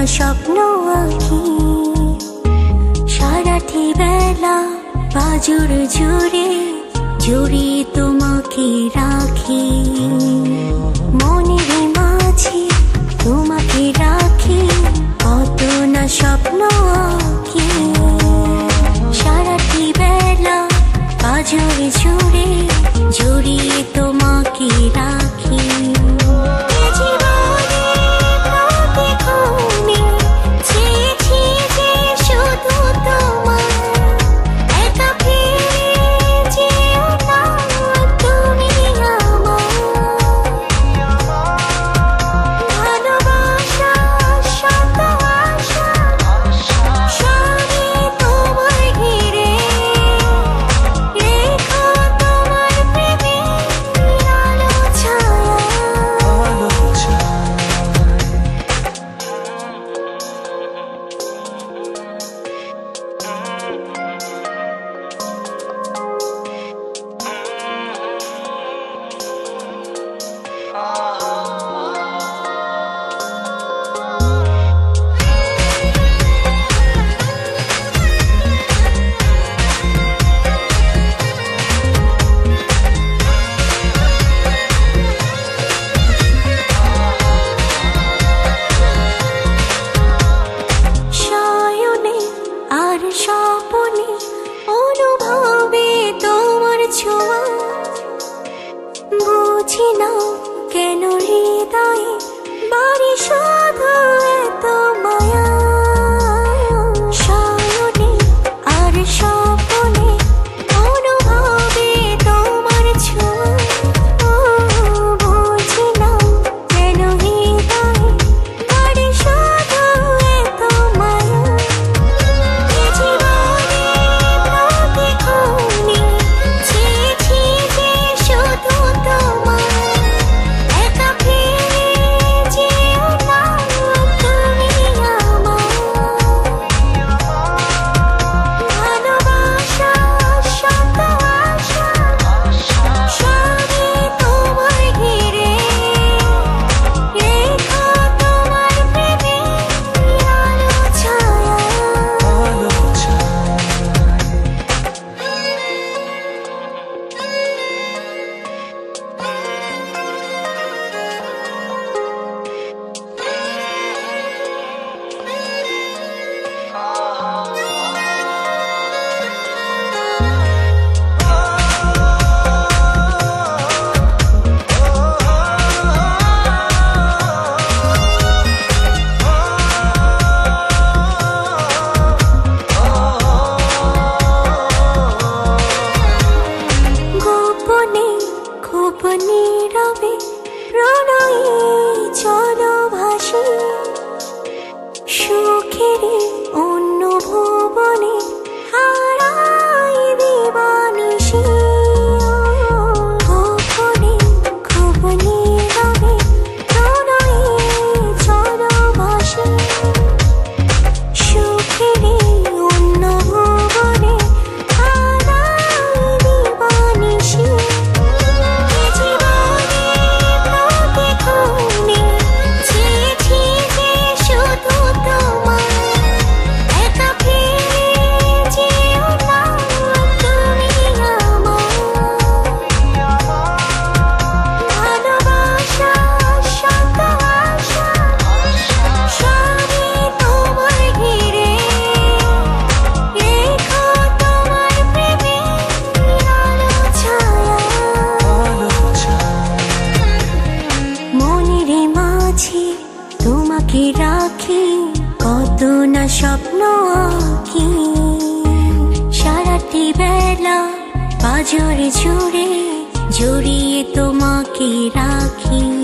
স্বপ্ন আঁকি সারাটি বেলা পাজর জুড়ে জড়িয়ে তোমাকে রাখি মনের মাঝে তোমাকে রাখি কত না স্বপ্ন আঁকি সারাটি বেলা পাজর জুড়ে জড়িয়ে তোমাকে রাখি স্বপনে অনুভবে তোমার ছোঁয়া বুঝি না কেন হৃদয়ে বাড়ি শুধু এত মায়া শয়নে আর স্বপনে অনুভবে তোমার ছোঁয়া বুঝি না কেন হৃদয়ে বাড়ি শুধু এত মায়া নীরবে প্রণয়ে চলো ভাসি সুখের অন্য ভুবনে হারাই দিবানিশি গোপনে খুব নীরবে প্রণয়ে চলো ভাসি সুখের অন্য ভুবনে হারাই দিবানিশি তোমাকে রাখি কত না স্বপ্ন আঁকি সারাটি বেলা পাজর জুড়ে জড়িয়ে তোমাকে রাখি।